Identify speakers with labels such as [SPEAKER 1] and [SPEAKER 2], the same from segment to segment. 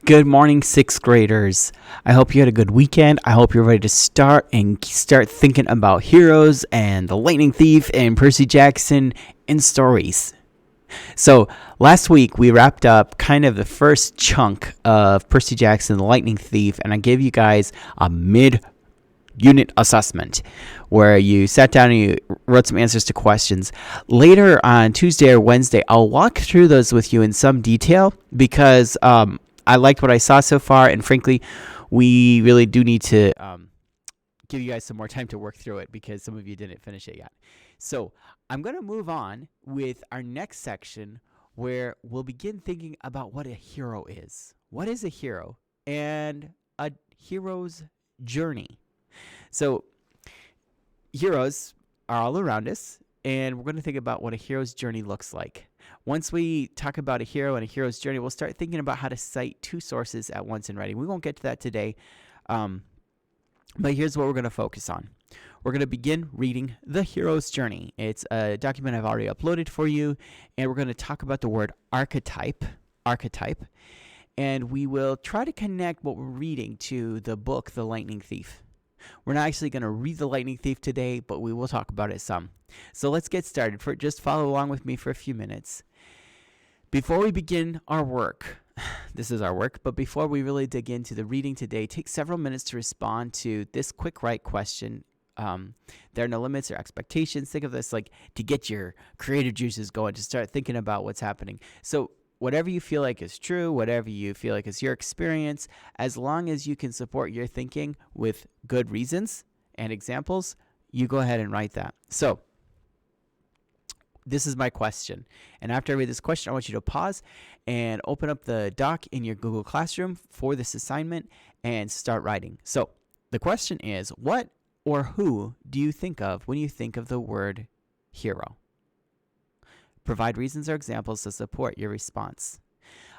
[SPEAKER 1] Good morning, sixth graders. I hope you had a good weekend. I hope you're ready to start thinking about heroes and the Lightning Thief and Percy Jackson and stories. So, last week we wrapped up kind of the first chunk of Percy Jackson, the Lightning Thief, and I gave you guys a mid unit assessment where you sat down and you wrote some answers to questions. Later on Tuesday or Wednesday, I'll walk through those with you in some detail because I liked what I saw so far, and frankly, we really do need to give you guys some more time to work through it because some of you didn't finish it yet. So I'm going to move on with our next section where we'll begin thinking about what a hero is. What is a hero? And a hero's journey. So heroes are all around us, and we're going to think about what a hero's journey looks like. Once we talk about a hero and a hero's journey, we'll start thinking about how to cite two sources at once in writing. We won't get to that today, but here's what we're going to focus on. We're going to begin reading The Hero's Journey. It's a document I've already uploaded for you, and we're going to talk about the word archetype, and we will try to connect what we're reading to the book, The Lightning Thief. We're not actually going to read The Lightning Thief today, but we will talk about it some. So let's get started. Just follow along with me for a few minutes. Before we begin our work, this is our work, but before we really dig into the reading today, take several minutes to respond to this quick write question. There are no limits or expectations. Think of this like to get your creative juices going, to start thinking about what's happening. So whatever you feel like is true, whatever you feel like is your experience, as long as you can support your thinking with good reasons and examples, you go ahead and write that. So this is my question. And after I read this question, I want you to pause and open up the doc in your Google Classroom for this assignment and start writing. So the question is, what or who do you think of when you think of the word hero? Provide reasons or examples to support your response.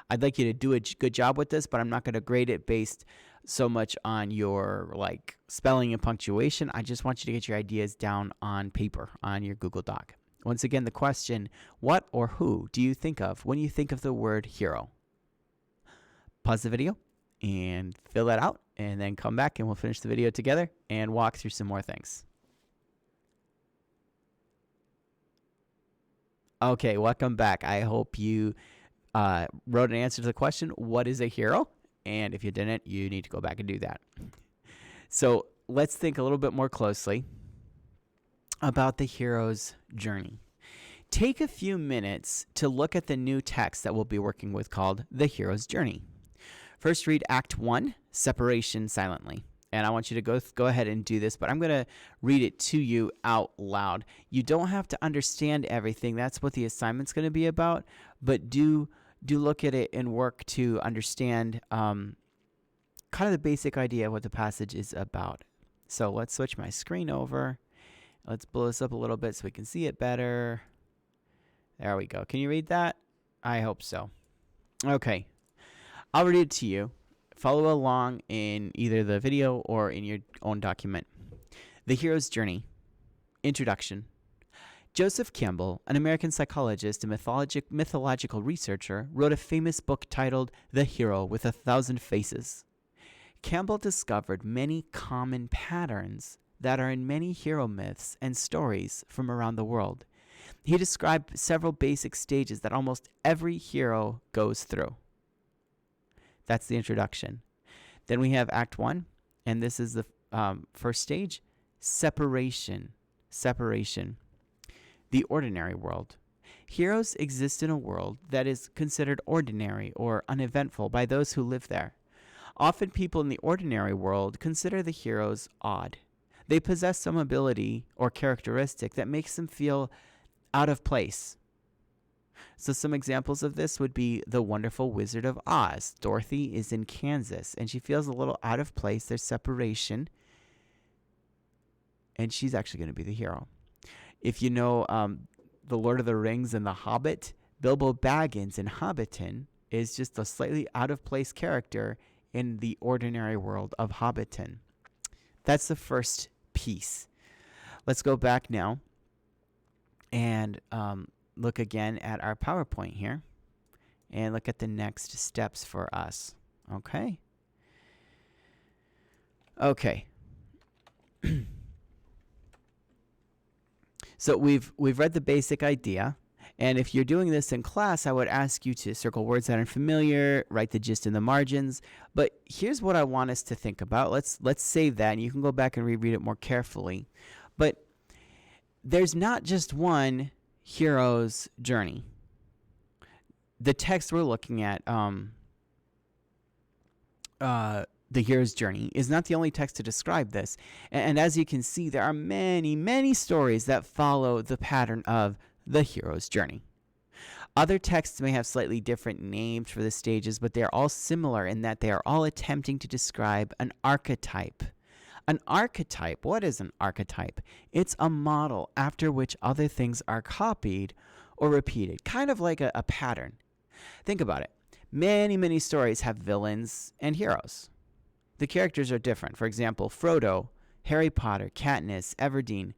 [SPEAKER 1] I'd like you to do a good job with this, but I'm not going to grade it based so much on your spelling and punctuation. I just want you to get your ideas down on paper on your Google Doc. Once again, the question, what or who do you think of when you think of the word hero? Pause the video and fill that out, and then come back and we'll finish the video together and walk through some more things. Okay, welcome back. I hope you wrote an answer to the question, what is a hero? And if you didn't, you need to go back and do that. So let's think a little bit more closely about the hero's journey. Take a few minutes to look at the new text that we'll be working with called The Hero's Journey. First, read Act 1, Separation Silently. And I want you to go ahead and do this, but I'm going to read it to you out loud. You don't have to understand everything. That's what the assignment's going to be about. But do look at it and work to understand kind of the basic idea of what the passage is about. So let's switch my screen over. Let's blow this up a little bit so we can see it better. There we go. Can you read that? I hope so. Okay. I'll read it to you. Follow along in either the video or in your own document. The Hero's Journey. Introduction. Joseph Campbell, an American psychologist and mythological researcher, wrote a famous book titled The Hero with a Thousand Faces. Campbell discovered many common patterns that are in many hero myths and stories from around the world. He described several basic stages that almost every hero goes through. That's the introduction. Then we have Act 1, and this is the first stage, separation. The ordinary world. Heroes exist in a world that is considered ordinary or uneventful by those who live there. Often people in the ordinary world consider the heroes odd. They possess some ability or characteristic that makes them feel out of place. So some examples of this would be the Wonderful Wizard of Oz. Dorothy is in Kansas, and she feels a little out of place. There's separation, and she's actually going to be the hero. If you know The Lord of the Rings and The Hobbit, Bilbo Baggins in Hobbiton is just a slightly out of place character in the ordinary world of Hobbiton. That's the first piece. Let's go back now and look again at our PowerPoint here and look at the next steps for us. Okay. Okay. So we've read the basic idea. And if you're doing this in class, I would ask you to circle words that are familiar, write the gist in the margins. But here's what I want us to think about. Let's save that, and you can go back and reread it more carefully. But there's not just one hero's journey. The text we're looking at, the hero's journey, is not the only text to describe this. And as you can see, there are many, many stories that follow the pattern of the hero's journey. Other texts may have slightly different names for the stages, but they are all similar in that they are all attempting to describe an archetype. An archetype, what is an archetype? It's a model after which other things are copied or repeated, kind of like a pattern. Think about it. Many, many stories have villains and heroes. The characters are different. For example, Frodo, Harry Potter, Katniss, Everdeen.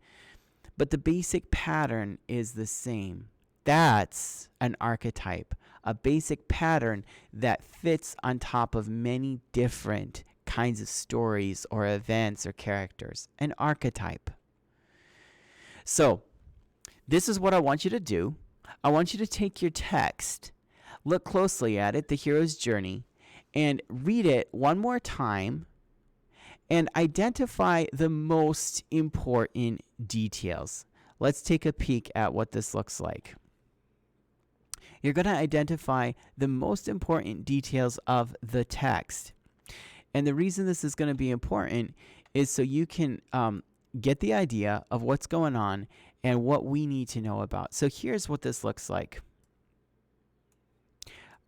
[SPEAKER 1] But the basic pattern is the same. That's an archetype, a basic pattern that fits on top of many different kinds of stories or events or characters. An archetype. So, this is what I want you to do. I want you to take your text, look closely at it, the hero's journey, and read it one more time and identify the most important details. Let's take a peek at what this looks like. You're going to identify the most important details of the text. And the reason this is going to be important is so you can get the idea of what's going on and what we need to know about. So here's what this looks like.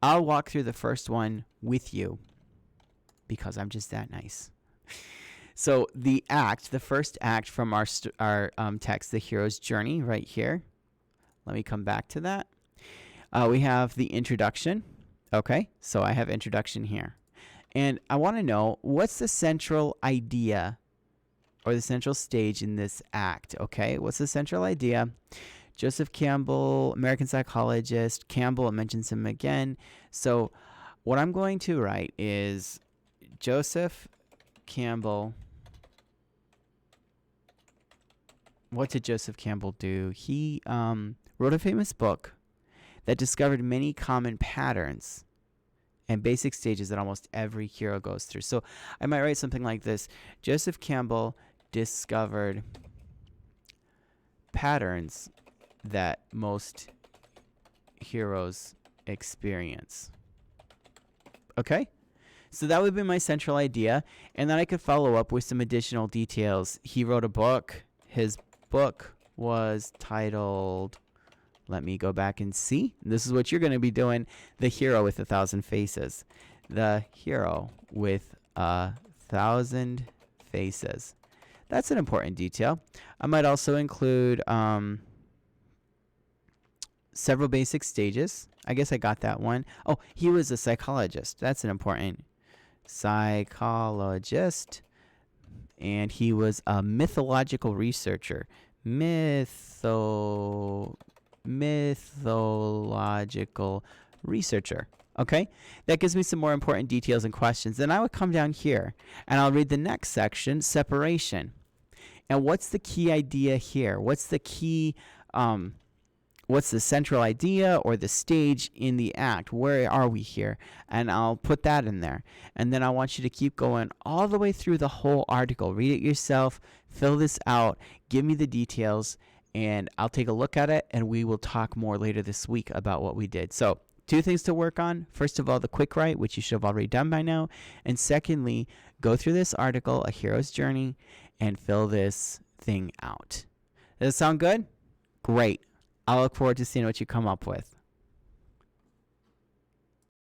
[SPEAKER 1] I'll walk through the first one with you because I'm just that nice. So the first act from our text, the hero's journey, right here. Let me come back to that. We have the introduction. Okay, so I have introduction here. And I want to know, what's the central idea or the central stage in this act? Okay, what's the central idea? Joseph Campbell, American psychologist. Campbell, it mentions him again. So what I'm going to write is Joseph Campbell. What did Joseph Campbell do? He wrote a famous book that discovered many common patterns and basic stages that almost every hero goes through. So I might write something like this. Joseph Campbell discovered patterns that most heroes experience. Okay? So that would be my central idea. And then I could follow up with some additional details. He wrote a book. His book was titled, let me go back and see. This is what you're going to be doing. The Hero with 1,000 Faces. The Hero with 1,000 Faces. That's an important detail. I might also include several basic stages. I guess I got that one. Oh, he was a psychologist. That's an important psychologist. And he was a mythological researcher. Mythological researcher. Okay? That gives me some more important details and questions. Then I would come down here and I'll read the next section, separation. And what's the key idea here? What's the key, what's the central idea or the stage in the act? Where are we here? And I'll put that in there. And then I want you to keep going all the way through the whole article. Read it yourself, fill this out, give me the details, and I'll take a look at it, and we will talk more later this week about what we did. So 2 things to work on. First of all, the quick write, which you should have already done by now. And secondly, go through this article, A Hero's Journey, and fill this thing out. Does it sound good? Great. I'll look forward to seeing what you come up with.